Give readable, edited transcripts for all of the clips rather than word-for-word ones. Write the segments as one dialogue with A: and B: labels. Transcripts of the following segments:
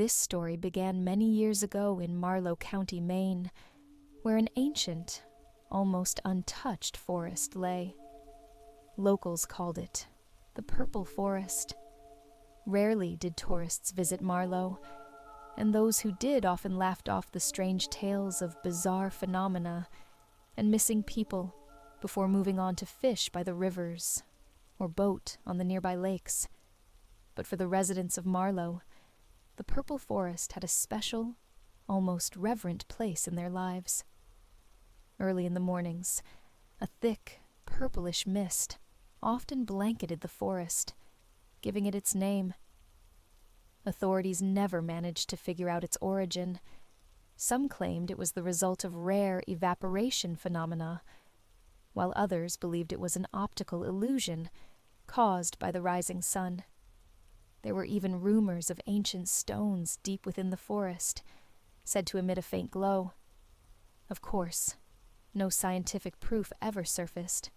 A: This story began many years ago in Marlow County, Maine, where an ancient, almost untouched forest lay. Locals called it the Purple Forest. Rarely did tourists visit Marlow, and those who did often laughed off the strange tales of bizarre phenomena and missing people before moving on to fish by the rivers or boat on the nearby lakes. But for the residents of Marlow, the Purple Forest had a special, almost reverent place in their lives. Early in the mornings, a thick, purplish mist often blanketed the forest, giving it its name. Authorities never managed to figure out its origin. Some claimed it was the result of rare evaporation phenomena, while others believed it was an optical illusion caused by the rising sun. There were even rumors of ancient stones deep within the forest, said to emit a faint glow. Of course, no scientific proof ever surfaced.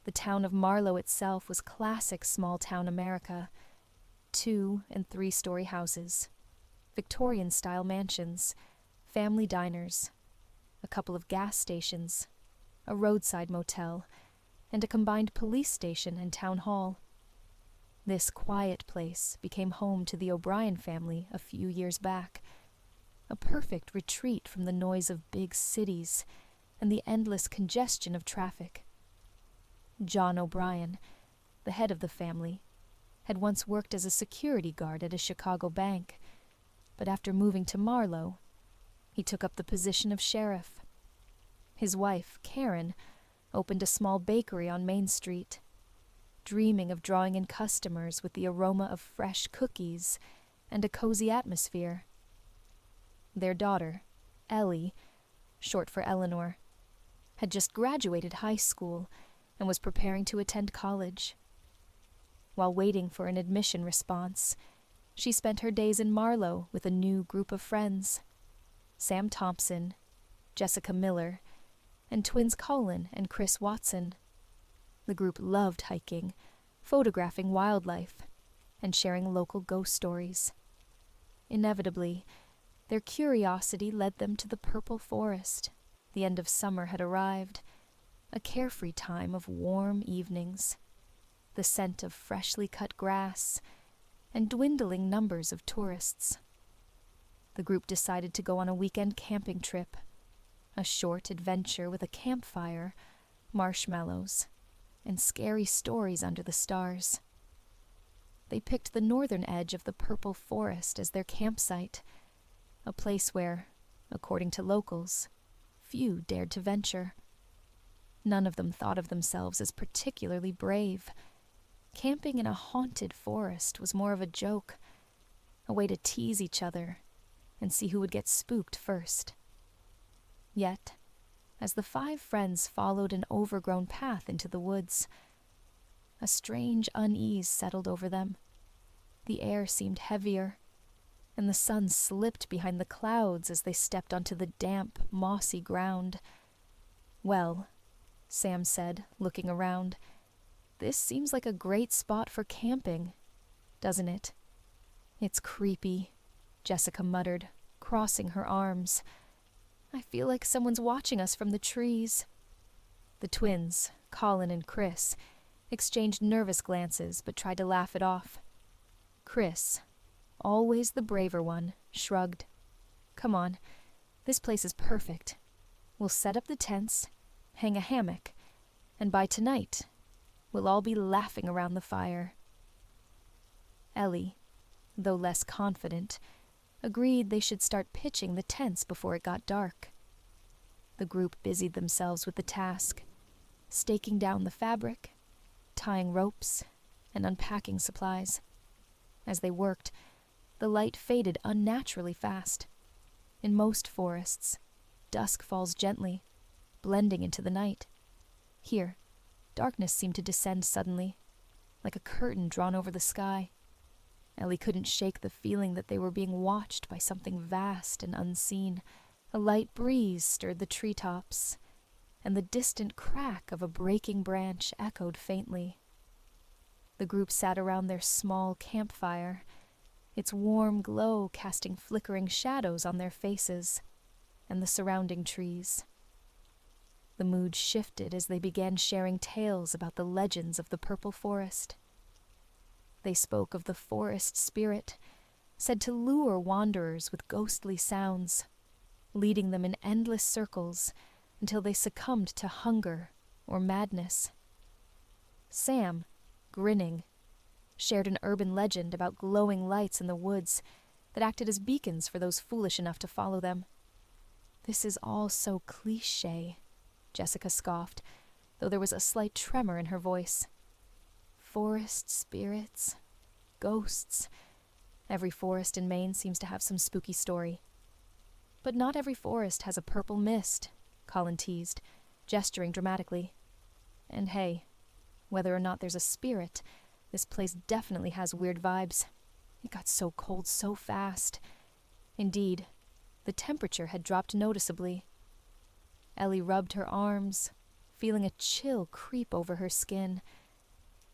A: The town of Marlow itself was classic small-town America. 2- and 3-story houses, Victorian-style mansions, family diners, a couple of gas stations, a roadside motel, and a combined police station and town hall. This quiet place became home to the O'Brien family a few years back, a perfect retreat from the noise of big cities and the endless congestion of traffic. John O'Brien, the head of the family, had once worked as a security guard at a Chicago bank, but after moving to Marlow, he took up the position of sheriff. His wife, Karen, opened a small bakery on Main Street, dreaming of drawing in customers with the aroma of fresh cookies and a cozy atmosphere. Their daughter, Ellie, short for Eleanor, had just graduated high school and was preparing to attend college. While waiting for an admission response, she spent her days in Marlow with a new group of friends: Sam Thompson, Jessica Miller, and twins Colin and Chris Watson. The group loved hiking, photographing wildlife, and sharing local ghost stories. Inevitably, their curiosity led them to the Purple Forest. The end of summer had arrived, a carefree time of warm evenings, the scent of freshly cut grass, and dwindling numbers of tourists. The group decided to go on a weekend camping trip, a short adventure with a campfire, marshmallows, and scary stories under the stars. They picked the northern edge of the Purple Forest as their campsite, a place where, according to locals, few dared to venture. None of them thought of themselves as particularly brave. Camping in a haunted forest was more of a joke, a way to tease each other and see who would get spooked first. Yet, as the 5 friends followed an overgrown path into the woods, a strange unease settled over them. The air seemed heavier, and the sun slipped behind the clouds as they stepped onto the damp, mossy ground. "Well," Sam said, looking around, "this seems like a great spot for camping, doesn't it?" "It's creepy," Jessica muttered, crossing her arms. "I feel like someone's watching us from the trees." The twins, Colin and Chris, exchanged nervous glances but tried to laugh it off. Chris, always the braver one, shrugged. "Come on, this place is perfect. We'll set up the tents, hang a hammock, and by tonight, we'll all be laughing around the fire." Ellie, though less confident, agreed they should start pitching the tents before it got dark. The group busied themselves with the task, staking down the fabric, tying ropes, and unpacking supplies. As they worked, the light faded unnaturally fast. In most forests, dusk falls gently, blending into the night. Here, darkness seemed to descend suddenly, like a curtain drawn over the sky. Ellie couldn't shake the feeling that they were being watched by something vast and unseen. A light breeze stirred the treetops, and the distant crack of a breaking branch echoed faintly. The group sat around their small campfire, its warm glow casting flickering shadows on their faces and the surrounding trees. The mood shifted as they began sharing tales about the legends of the Purple Forest. They spoke of the forest spirit, said to lure wanderers with ghostly sounds, leading them in endless circles until they succumbed to hunger or madness. Sam, grinning, shared an urban legend about glowing lights in the woods that acted as beacons for those foolish enough to follow them. "This is all so cliché," Jessica scoffed, though there was a slight tremor in her voice. "Forest spirits, ghosts. Every forest in Maine seems to have some spooky story." "But not every forest has a purple mist," Colin teased, gesturing dramatically. "And hey, whether or not there's a spirit, this place definitely has weird vibes. It got so cold so fast." Indeed, the temperature had dropped noticeably. Ellie rubbed her arms, feeling a chill creep over her skin.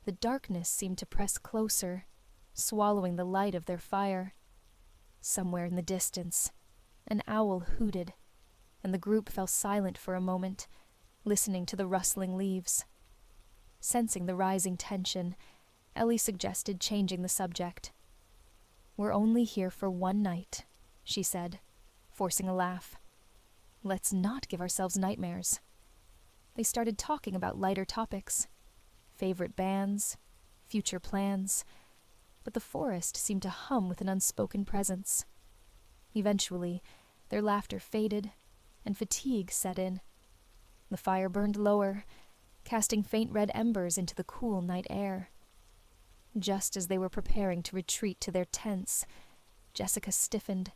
A: The darkness seemed to press closer, swallowing the light of their fire. Somewhere in the distance, an owl hooted, and the group fell silent for a moment, listening to the rustling leaves. Sensing the rising tension, Ellie suggested changing the subject. "We're only here for one night," she said, forcing a laugh. "Let's not give ourselves nightmares." They started talking about lighter topics, favorite bands, future plans, but the forest seemed to hum with an unspoken presence. Eventually, their laughter faded, and fatigue set in. The fire burned lower, casting faint red embers into the cool night air. Just as they were preparing to retreat to their tents, Jessica stiffened.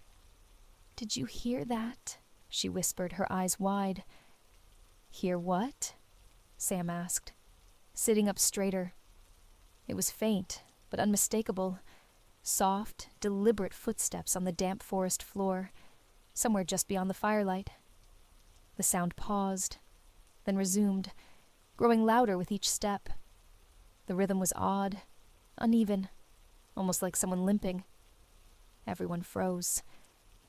A: "Did you hear that?" she whispered, her eyes wide. "Hear what?" Sam asked, sitting up straighter. It was faint, but unmistakable. Soft, deliberate footsteps on the damp forest floor, somewhere just beyond the firelight. The sound paused, then resumed, growing louder with each step. The rhythm was odd, uneven, almost like someone limping. Everyone froze.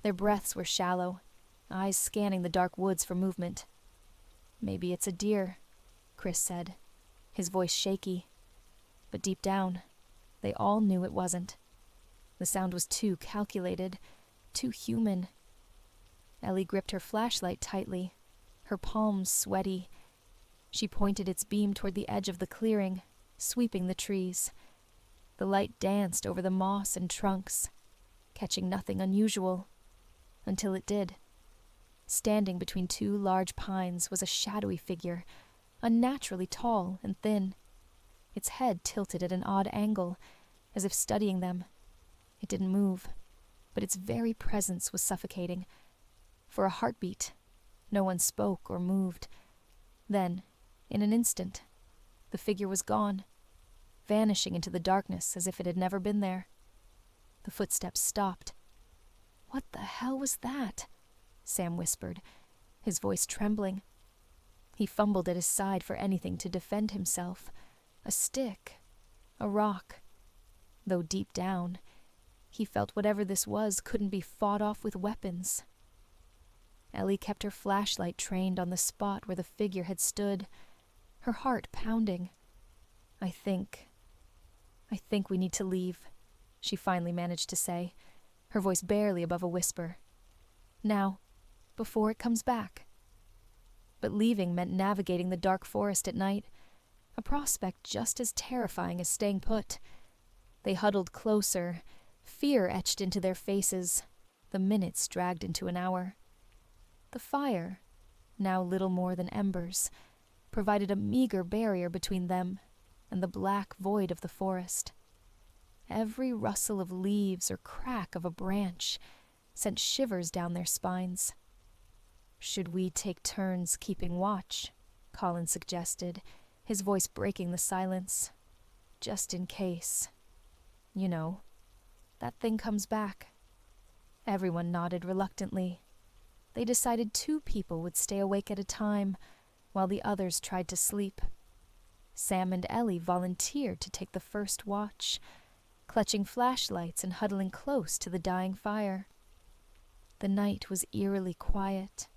A: Their breaths were shallow, eyes scanning the dark woods for movement. "Maybe it's a deer," Chris said, his voice shaky. But deep down, they all knew it wasn't. The sound was too calculated, too human. Ellie gripped her flashlight tightly, her palms sweaty. She pointed its beam toward the edge of the clearing, sweeping the trees. The light danced over the moss and trunks, catching nothing unusual, until it did. Standing between two large pines was a shadowy figure, unnaturally tall and thin. Its head tilted at an odd angle, as if studying them. It didn't move, but its very presence was suffocating. For a heartbeat, no one spoke or moved. Then, in an instant, the figure was gone, vanishing into the darkness as if it had never been there. The footsteps stopped. "What the hell was that?" Sam whispered, his voice trembling. He fumbled at his side for anything to defend himself. A stick, a rock. Though deep down, he felt whatever this was couldn't be fought off with weapons. Ellie kept her flashlight trained on the spot where the figure had stood, her heart pounding. I think we need to leave," she finally managed to say, her voice barely above a whisper. "Now, before it comes back." But leaving meant navigating the dark forest at night, a prospect just as terrifying as staying put. They huddled closer, fear etched into their faces. The minutes dragged into an hour. The fire, now little more than embers, provided a meager barrier between them and the black void of the forest. Every rustle of leaves or crack of a branch sent shivers down their spines. "Should we take turns keeping watch?" Colin suggested, his voice breaking the silence. "Just in case. You know, that thing comes back." Everyone nodded reluctantly. They decided 2 people would stay awake at a time, while the others tried to sleep. Sam and Ellie volunteered to take the first watch. clutching flashlights and huddling close to the dying fire. The night was eerily quiet.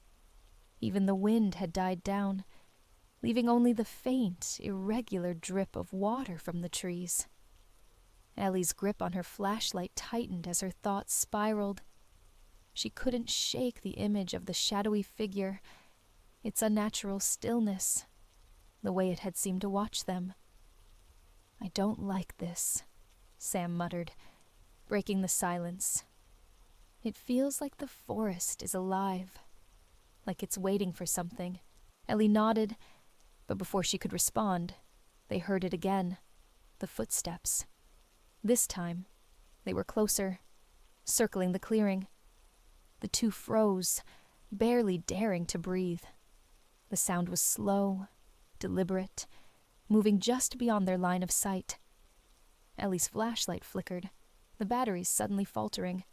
A: Even the wind had died down, leaving only the faint, irregular drip of water from the trees. Ellie's grip on her flashlight tightened as her thoughts spiraled. She couldn't shake the image of the shadowy figure, its unnatural stillness, the way it had seemed to watch them. "I don't like this," Sam muttered, breaking the silence. "It feels like the forest is alive, like it's waiting for something." Ellie nodded, but before she could respond, they heard it again, the footsteps. This time, they were closer, circling the clearing. The two froze, barely daring to breathe. The sound was slow, deliberate, moving just beyond their line of sight. Ellie's flashlight flickered, the batteries suddenly faltering.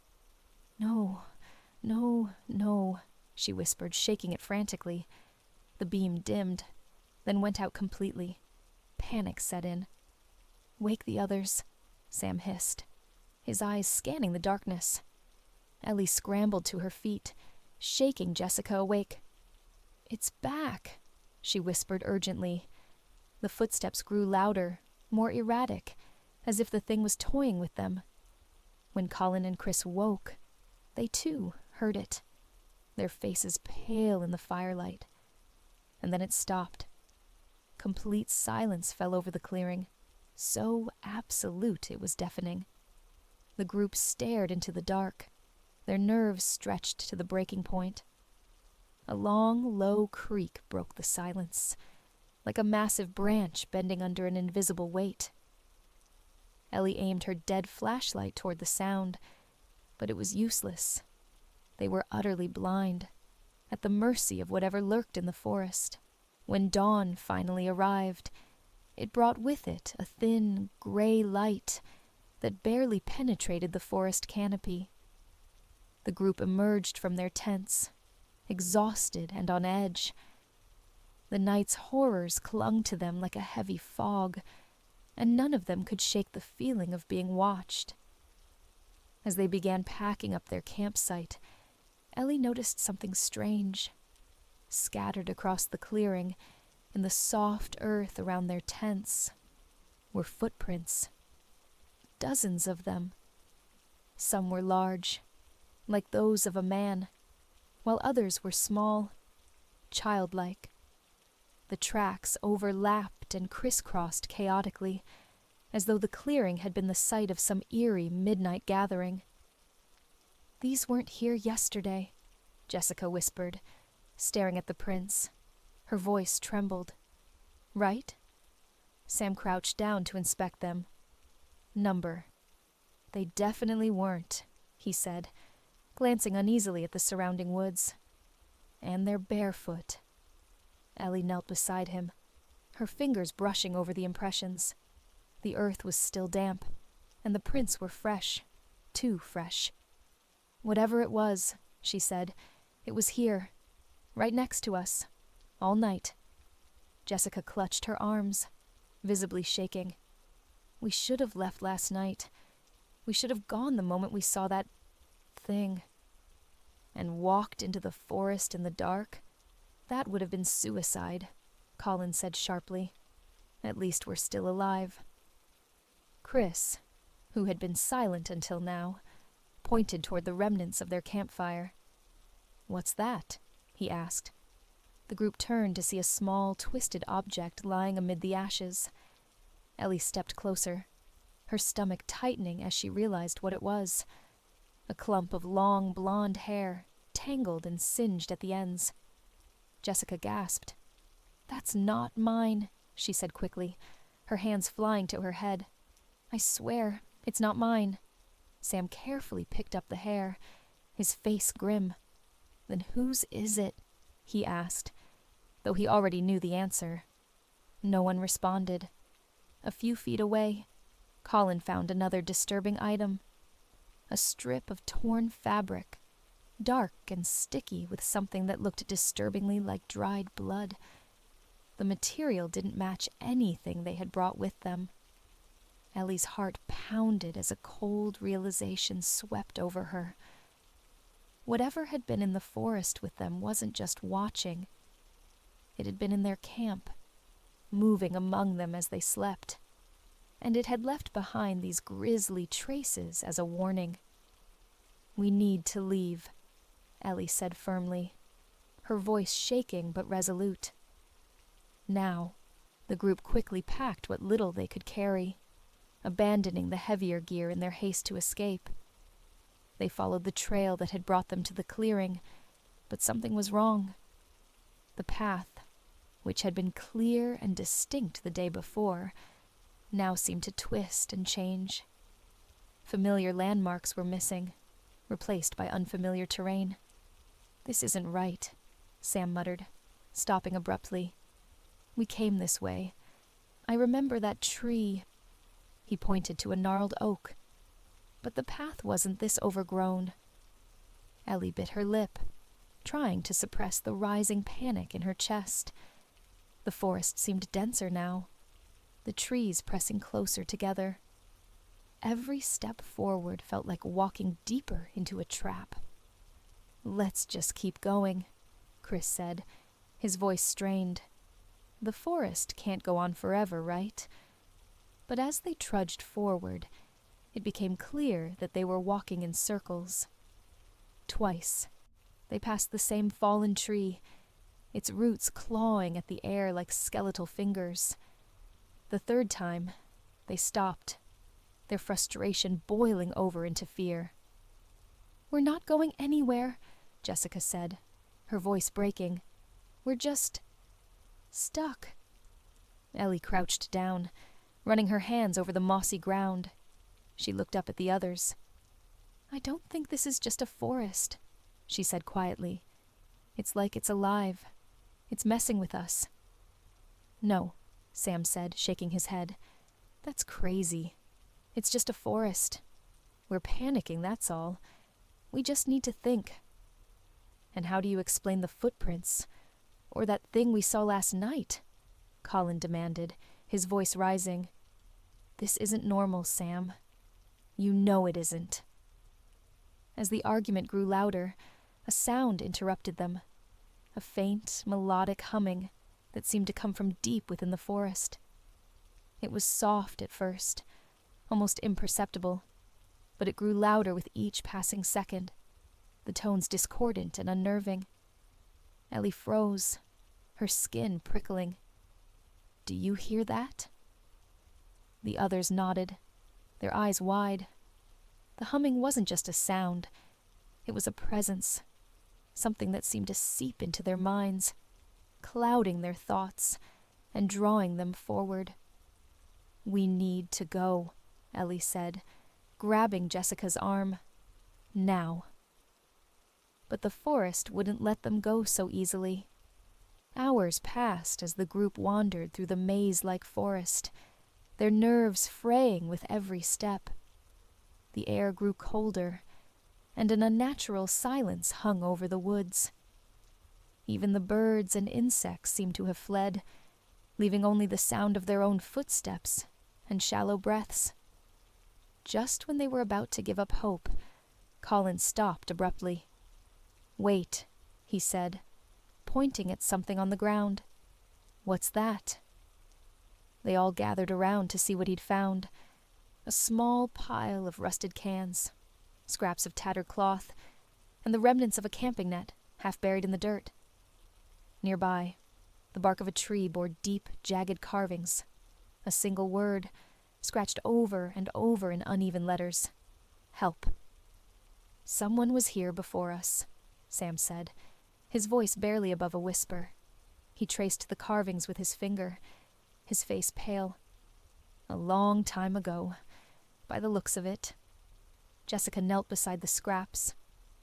A: "No, no, no," she whispered, shaking it frantically. The beam dimmed, then went out completely. Panic set in. "Wake the others," Sam hissed, his eyes scanning the darkness. Ellie scrambled to her feet, shaking Jessica awake. "It's back," she whispered urgently. The footsteps grew louder, more erratic, as if the thing was toying with them. When Colin and Chris woke, they too heard it, their faces pale in the firelight. And then it stopped. Complete silence fell over the clearing, so absolute it was deafening. The group stared into the dark, their nerves stretched to the breaking point. A long, low creak broke the silence, like a massive branch bending under an invisible weight. Ellie aimed her dead flashlight toward the sound, but it was useless. They were utterly blind, at the mercy of whatever lurked in the forest. When dawn finally arrived, it brought with it a thin, gray light that barely penetrated the forest canopy. The group emerged from their tents, exhausted and on edge. The night's horrors clung to them like a heavy fog, and none of them could shake the feeling of being watched. As they began packing up their campsite, Ellie noticed something strange. Scattered across the clearing, in the soft earth around their tents, were footprints. Dozens of them. Some were large, like those of a man, while others were small, childlike. The tracks overlapped and crisscrossed chaotically, as though the clearing had been the site of some eerie midnight gathering. "These weren't here yesterday," Jessica whispered, staring at the prints. Her voice trembled. "Right?" Sam crouched down to inspect them. "Number." "They definitely weren't," he said, glancing uneasily at the surrounding woods. "And they're barefoot." Ellie knelt beside him, her fingers brushing over the impressions. The earth was still damp, and the prints were fresh, too fresh. "Whatever it was," she said, "it was here, right next to us, all night." Jessica clutched her arms, visibly shaking. "We should have left last night. We should have gone the moment we saw that thing. And walked into the forest in the dark. That would have been suicide," Colin said sharply. "At least we're still alive." Chris, who had been silent until now, pointed toward the remnants of their campfire. "What's that?" he asked. The group turned to see a small, twisted object lying amid the ashes. Ellie stepped closer, her stomach tightening as she realized what it was. A clump of long, blonde hair, tangled and singed at the ends. Jessica gasped. "That's not mine," she said quickly, her hands flying to her head. "I swear, it's not mine." Sam carefully picked up the hair, his face grim. "Then whose is it?" he asked, though he already knew the answer. No one responded. A few feet away, Colin found another disturbing item. A strip of torn fabric, dark and sticky with something that looked disturbingly like dried blood. The material didn't match anything they had brought with them. Ellie's heart pounded as a cold realization swept over her. Whatever had been in the forest with them wasn't just watching. It had been in their camp, moving among them as they slept. And it had left behind these grisly traces as a warning. "We need to leave," Ellie said firmly, her voice shaking but resolute. Now, the group quickly packed what little they could carry, abandoning the heavier gear in their haste to escape. They followed the trail that had brought them to the clearing, but something was wrong. The path, which had been clear and distinct the day before, now seemed to twist and change. Familiar landmarks were missing, replaced by unfamiliar terrain. "This isn't right," Sam muttered, stopping abruptly. "We came this way. I remember that tree." He pointed to a gnarled oak. But the path wasn't this overgrown. Ellie bit her lip, trying to suppress the rising panic in her chest. The forest seemed denser now, the trees pressing closer together. Every step forward felt like walking deeper into a trap. "Let's just keep going," Chris said, his voice strained. The forest can't go on forever, right? But as they trudged forward, it became clear that they were walking in circles. Twice, they passed the same fallen tree, its roots clawing at the air like skeletal fingers. The third time, they stopped, their frustration boiling over into fear. "We're not going anywhere," Jessica said, her voice breaking. "We're just stuck." Ellie crouched down, running her hands over the mossy ground. She looked up at the others. "I don't think this is just a forest," she said quietly. "It's like it's alive. It's messing with us." "No," Sam said, shaking his head. "That's crazy. It's just a forest. We're panicking, that's all. We just need to think." "And how do you explain the footprints? Or that thing we saw last night?" Colin demanded, his voice rising. "This isn't normal, Sam. You know it isn't." As the argument grew louder, a sound interrupted them. A faint, melodic humming that seemed to come from deep within the forest. It was soft at first, almost imperceptible, but it grew louder with each passing second, the tones discordant and unnerving. Ellie froze, her skin prickling. "Do you hear that?" The others nodded, their eyes wide. The humming wasn't just a sound, it was a presence, something that seemed to seep into their minds, clouding their thoughts and drawing them forward. "We need to go," Ellie said, grabbing Jessica's arm. "Now." But the forest wouldn't let them go so easily. Hours passed as the group wandered through the maze-like forest, their nerves fraying with every step. The air grew colder, and an unnatural silence hung over the woods. Even the birds and insects seemed to have fled, leaving only the sound of their own footsteps and shallow breaths. Just when they were about to give up hope, Colin stopped abruptly. "Wait," he said, pointing at something on the ground. "What's that?" They all gathered around to see what he'd found. A small pile of rusted cans, scraps of tattered cloth, and the remnants of a camping net, half buried in the dirt. Nearby, the bark of a tree bore deep, jagged carvings. A single word, scratched over and over in uneven letters. "Help." "Someone was here before us," Sam said, his voice barely above a whisper. He traced the carvings with his finger, his face pale. "A long time ago, by the looks of it." Jessica knelt beside the scraps,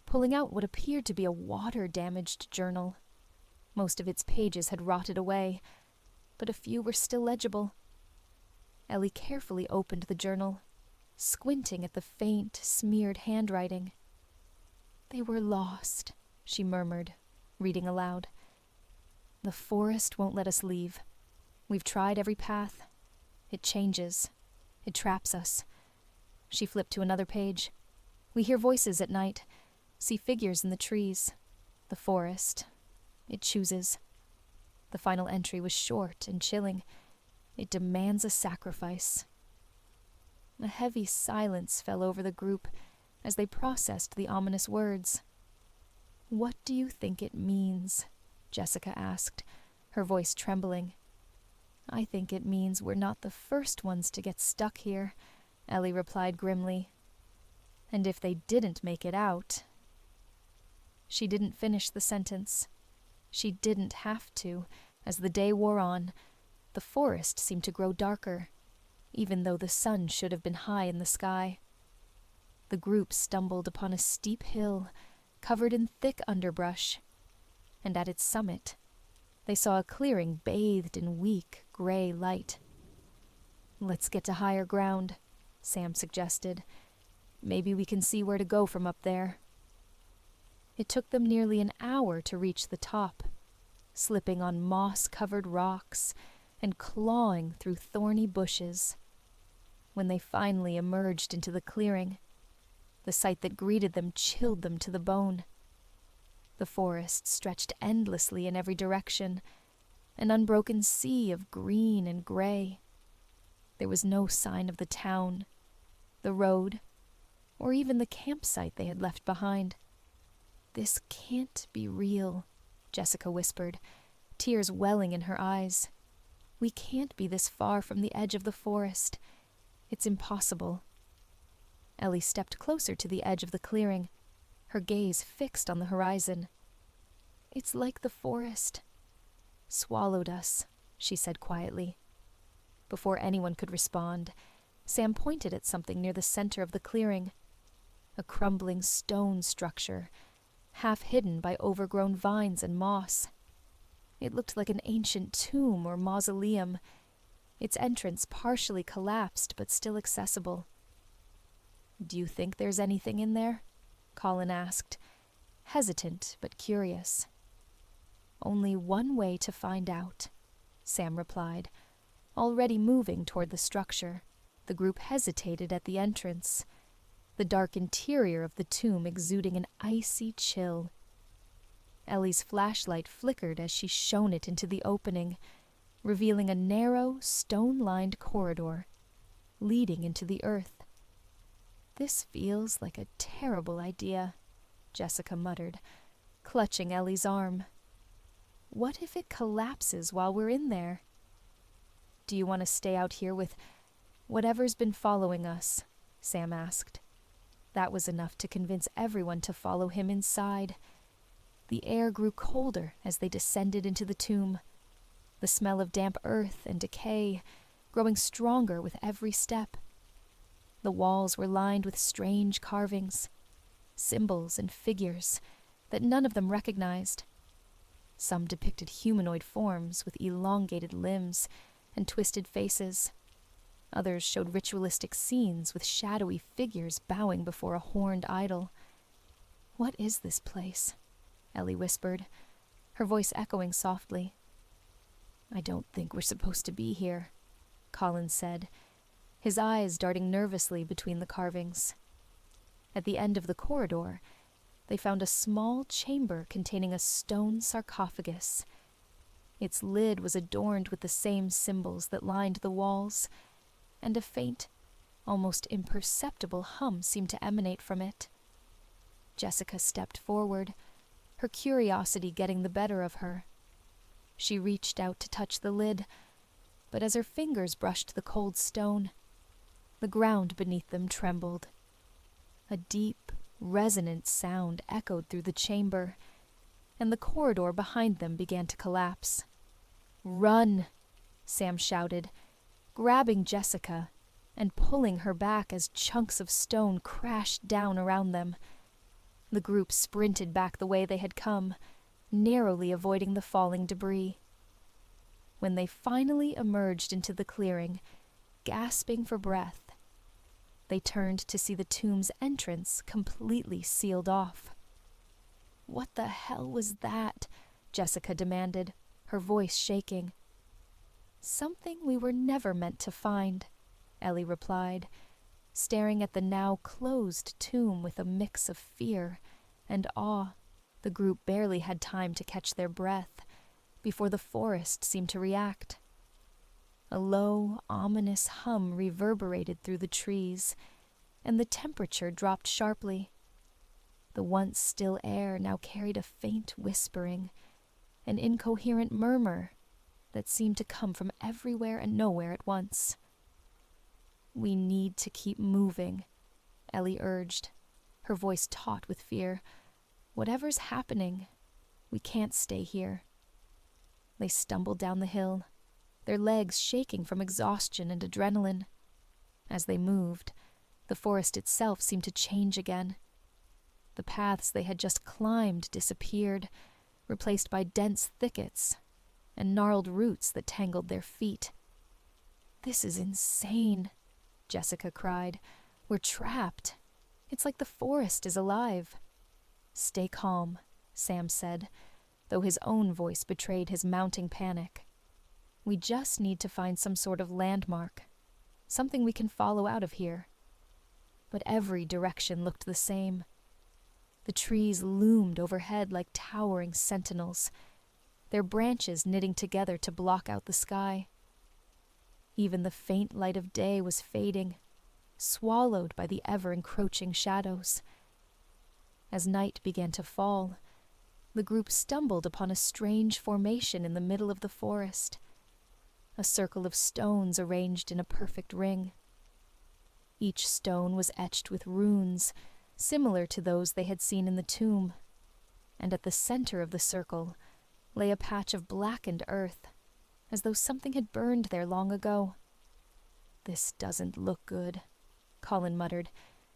A: pulling out what appeared to be a water-damaged journal. Most of its pages had rotted away, but a few were still legible. Ellie carefully opened the journal, squinting at the faint, smeared handwriting. "They were lost," she murmured, reading aloud. "The forest won't let us leave. We've tried every path. It changes. It traps us. She flipped to another page. We hear voices at night, see figures in the trees. The forest. It chooses. The final entry was short and chilling. It demands a sacrifice. A heavy silence fell over the group as they processed the ominous words. "What do you think it means?" Jessica asked, her voice trembling. "I think it means we're not the first ones to get stuck here," Ellie replied grimly. "And if they didn't make it out..." She didn't finish the sentence. She didn't have to. As the day wore on, the forest seemed to grow darker, even though the sun should have been high in the sky. The group stumbled upon a steep hill, covered in thick underbrush, and at its summit, they saw a clearing bathed in weak, gray light. "Let's get to higher ground," Sam suggested. "Maybe we can see where to go from up there." It took them nearly an hour to reach the top, slipping on moss-covered rocks and clawing through thorny bushes. When they finally emerged into the clearing, the sight that greeted them chilled them to the bone. The forest stretched endlessly in every direction, an unbroken sea of green and gray. There was no sign of the town, the road, or even the campsite they had left behind. "This can't be real," Jessica whispered, tears welling in her eyes. "We can't be this far from the edge of the forest. It's impossible." Ellie stepped closer to the edge of the clearing, her gaze fixed on the horizon. "It's like the forest swallowed us," she said quietly. Before anyone could respond, Sam pointed at something near the center of the clearing, a crumbling stone structure, half hidden by overgrown vines and moss. It looked like an ancient tomb or mausoleum, its entrance partially collapsed but still accessible. "Do you think there's anything in there?" Colin asked, hesitant but curious. "Only one way to find out," Sam replied, already moving toward the structure. The group hesitated at the entrance, the dark interior of the tomb exuding an icy chill. Ellie's flashlight flickered as she shone it into the opening, revealing a narrow, stone-lined corridor leading into the earth. "This feels like a terrible idea," Jessica muttered, clutching Ellie's arm. "What if it collapses while we're in there?" "Do you want to stay out here with whatever's been following us?" Sam asked. That was enough to convince everyone to follow him inside. The air grew colder as they descended into the tomb, the smell of damp earth and decay growing stronger with every step. The walls were lined with strange carvings, symbols and figures that none of them recognized. Some depicted humanoid forms with elongated limbs and twisted faces. Others showed ritualistic scenes with shadowy figures bowing before a horned idol. "What is this place?" Ellie whispered, her voice echoing softly. "I don't think we're supposed to be here," Colin said, his eyes darting nervously between the carvings. At the end of the corridor, they found a small chamber containing a stone sarcophagus. Its lid was adorned with the same symbols that lined the walls, and a faint, almost imperceptible hum seemed to emanate from it. Jessica stepped forward, her curiosity getting the better of her. She reached out to touch the lid, but as her fingers brushed the cold stone, the ground beneath them trembled. A deep, resonant sound echoed through the chamber, and the corridor behind them began to collapse. "Run!" Sam shouted, grabbing Jessica and pulling her back as chunks of stone crashed down around them. The group sprinted back the way they had come, narrowly avoiding the falling debris. When they finally emerged into the clearing, gasping for breath, they turned to see the tomb's entrance completely sealed off. "What the hell was that?" Jessica demanded, her voice shaking. "Something we were never meant to find," Ellie replied, staring at the now closed tomb with a mix of fear and awe. The group barely had time to catch their breath before the forest seemed to react. A low, ominous hum reverberated through the trees, and the temperature dropped sharply. The once still air now carried a faint whispering, an incoherent murmur that seemed to come from everywhere and nowhere at once. "We need to keep moving," Ellie urged, her voice taut with fear. "Whatever's happening, we can't stay here." They stumbled down the hill, their legs shaking from exhaustion and adrenaline. As they moved, the forest itself seemed to change again. The paths they had just climbed disappeared, replaced by dense thickets and gnarled roots that tangled their feet. "This is insane," Jessica cried. "We're trapped. It's like the forest is alive." "Stay calm," Sam said, though his own voice betrayed his mounting panic. "We just need to find some sort of landmark, something we can follow out of here." But every direction looked the same. The trees loomed overhead like towering sentinels, their branches knitting together to block out the sky. Even the faint light of day was fading, swallowed by the ever-encroaching shadows. As night began to fall, the group stumbled upon a strange formation in the middle of the forest, a circle of stones arranged in a perfect ring. Each stone was etched with runes, similar to those they had seen in the tomb, and at the center of the circle lay a patch of blackened earth, as though something had burned there long ago. "This doesn't look good," Colin muttered,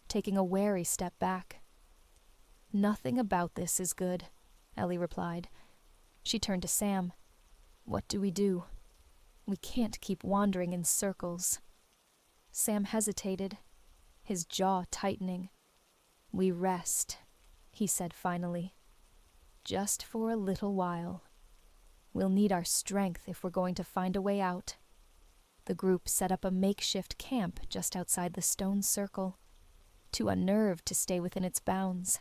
A: taking a wary step back. "Nothing about this is good," Ellie replied. She turned to Sam. "What do we do? We can't keep wandering in circles." Sam hesitated, his jaw tightening. "We rest," he said finally. "Just for a little while. We'll need our strength if we're going to find a way out." The group set up a makeshift camp just outside the stone circle, too unnerved to stay within its bounds.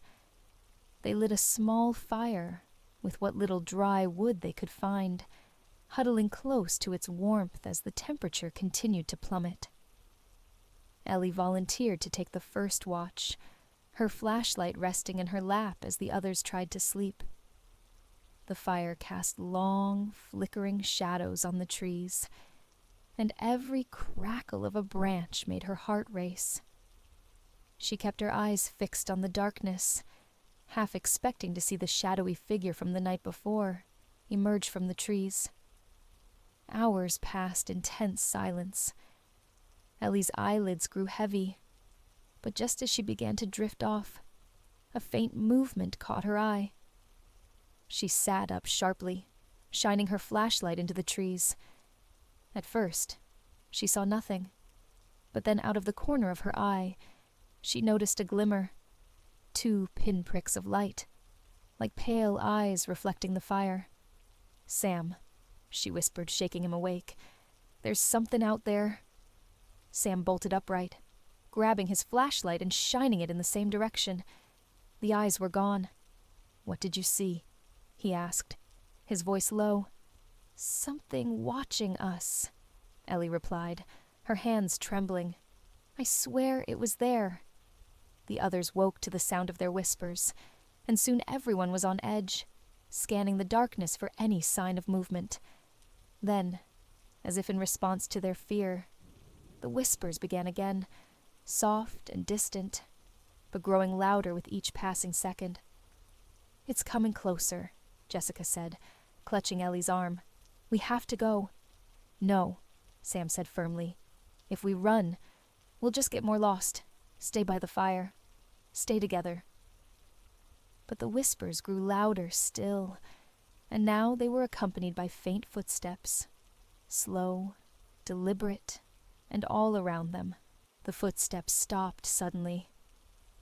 A: They lit a small fire with what little dry wood they could find, huddling close to its warmth as the temperature continued to plummet. Ellie volunteered to take the first watch, her flashlight resting in her lap as the others tried to sleep. The fire cast long, flickering shadows on the trees, and every crackle of a branch made her heart race. She kept her eyes fixed on the darkness, half expecting to see the shadowy figure from the night before emerge from the trees. Hours passed in tense silence. Ellie's eyelids grew heavy, but just as she began to drift off, a faint movement caught her eye. She sat up sharply, shining her flashlight into the trees. At first, she saw nothing, but then out of the corner of her eye, she noticed a glimmer, 2 pinpricks of light, like pale eyes reflecting the fire. "Sam," she whispered, shaking him awake. "There's something out there." Sam bolted upright, grabbing his flashlight and shining it in the same direction. The eyes were gone. "What did you see?" he asked, his voice low. "Something watching us," Ellie replied, her hands trembling. "I swear it was there." The others woke to the sound of their whispers, and soon everyone was on edge, scanning the darkness for any sign of movement. Then, as if in response to their fear, the whispers began again, soft and distant, but growing louder with each passing second. "It's coming closer," Jessica said, clutching Ellie's arm. "We have to go." "No," Sam said firmly. "If we run, we'll just get more lost. Stay by the fire. Stay together." But the whispers grew louder still, and now they were accompanied by faint footsteps, slow, deliberate, and all around them. The footsteps stopped suddenly,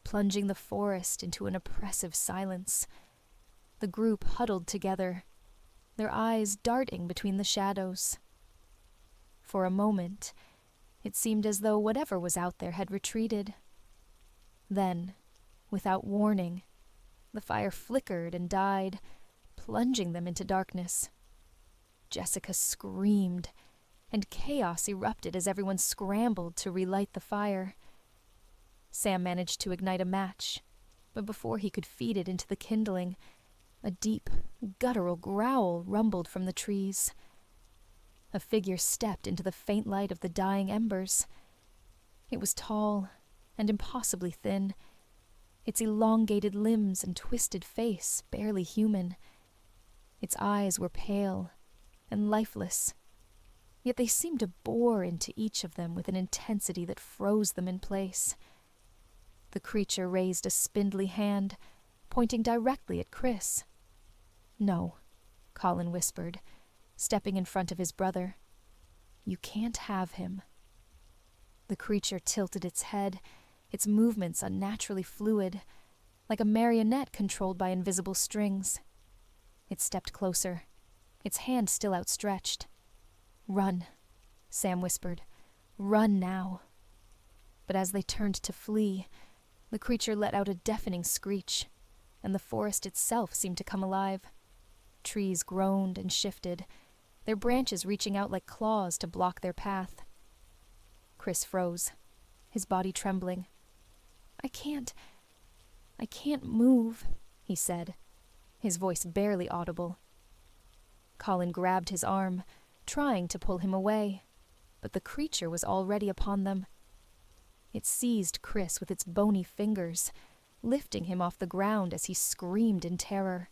A: plunging the forest into an oppressive silence. The group huddled together, their eyes darting between the shadows. For a moment, It seemed as though whatever was out there had retreated. Then, without warning, the fire flickered and died, plunging them into darkness. Jessica screamed, and chaos erupted as everyone scrambled to relight the fire. Sam managed to ignite a match, but before he could feed it into the kindling, a deep, guttural growl rumbled from the trees. A figure stepped into the faint light of the dying embers. It was tall and impossibly thin, its elongated limbs and twisted face barely human. Its eyes were pale and lifeless, yet they seemed to bore into each of them with an intensity that froze them in place. The creature raised a spindly hand, pointing directly at Chris. "No," Colin whispered, stepping in front of his brother. "You can't have him." The creature tilted its head, its movements unnaturally fluid, like a marionette controlled by invisible strings. It stepped closer, its hand still outstretched. "Run," Sam whispered. "Run now." But as they turned to flee, the creature let out a deafening screech, and the forest itself seemed to come alive. Trees groaned and shifted, their branches reaching out like claws to block their path. Chris froze, his body trembling. I can't move," he said, his voice barely audible. Colin grabbed his arm, trying to pull him away, but the creature was already upon them. It seized Chris with its bony fingers, lifting him off the ground as he screamed in terror.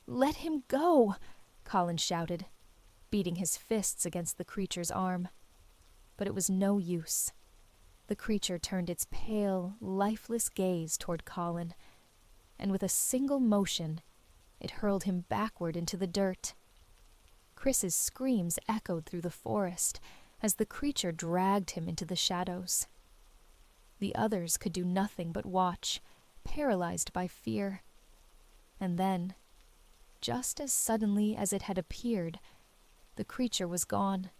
A: "Let him go!" Colin shouted, beating his fists against the creature's arm. But it was no use. The creature turned its pale, lifeless gaze toward Colin, and with a single motion, it hurled him backward into the dirt. Chris's screams echoed through the forest as the creature dragged him into the shadows. The others could do nothing but watch, paralyzed by fear. And then, just as suddenly as it had appeared, the creature was gone.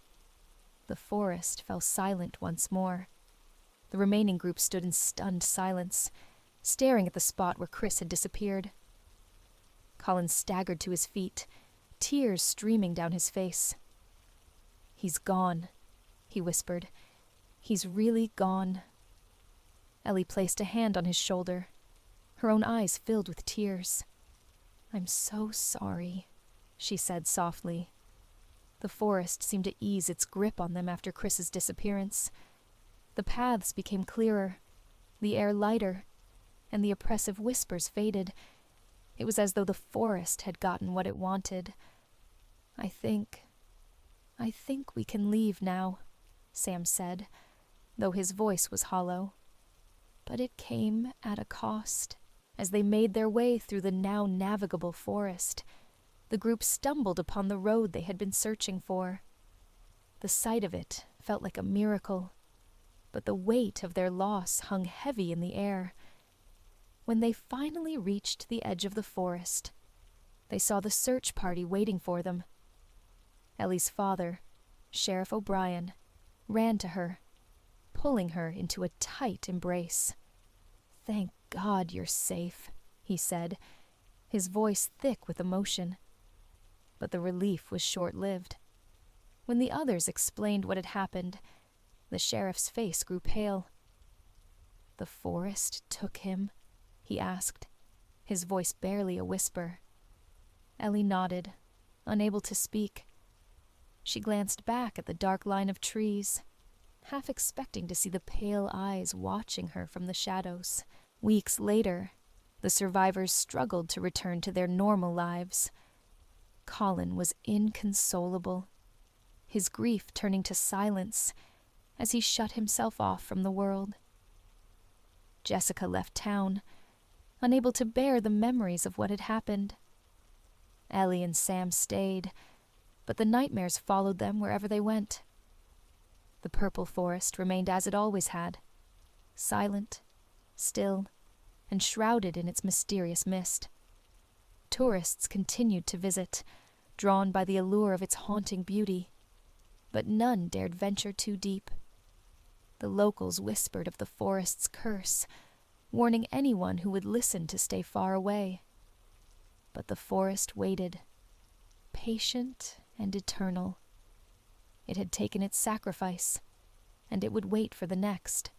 A: The forest fell silent once more. The remaining group stood in stunned silence, staring at the spot where Chris had disappeared. Colin staggered to his feet, tears streaming down his face. "He's gone," he whispered. "He's really gone." Ellie placed a hand on his shoulder. Her own eyes filled with tears. "I'm so sorry," she said softly. The forest seemed to ease its grip on them after Chris's disappearance. The paths became clearer, the air lighter, and the oppressive whispers faded. It was as though the forest had gotten what it wanted. I think we can leave now," Sam said, though his voice was hollow. But it came at a cost. As they made their way through the now navigable forest, the group stumbled upon the road they had been searching for. The sight of it felt like a miracle, but the weight of their loss hung heavy in the air. When they finally reached the edge of the forest, they saw the search party waiting for them. Ellie's father, Sheriff O'Brien, ran to her, pulling her into a tight embrace. "Thank God you're safe," he said, his voice thick with emotion. But the relief was short-lived. When the others explained what had happened, the sheriff's face grew pale. "The forest took him?" he asked, his voice barely a whisper. Ellie nodded, unable to speak. She glanced back at the dark line of trees, half expecting to see the pale eyes watching her from the shadows. Weeks later, the survivors struggled to return to their normal lives. Colin was inconsolable, his grief turning to silence as he shut himself off from the world. Jessica left town, unable to bear the memories of what had happened. Ellie and Sam stayed, but the nightmares followed them wherever they went. The purple forest remained as it always had, silent, still, and shrouded in its mysterious mist. Tourists continued to visit, drawn by the allure of its haunting beauty, but none dared venture too deep. The locals whispered of the forest's curse, warning anyone who would listen to stay far away. But the forest waited, patient and eternal. It had taken its sacrifice, and it would wait for the next.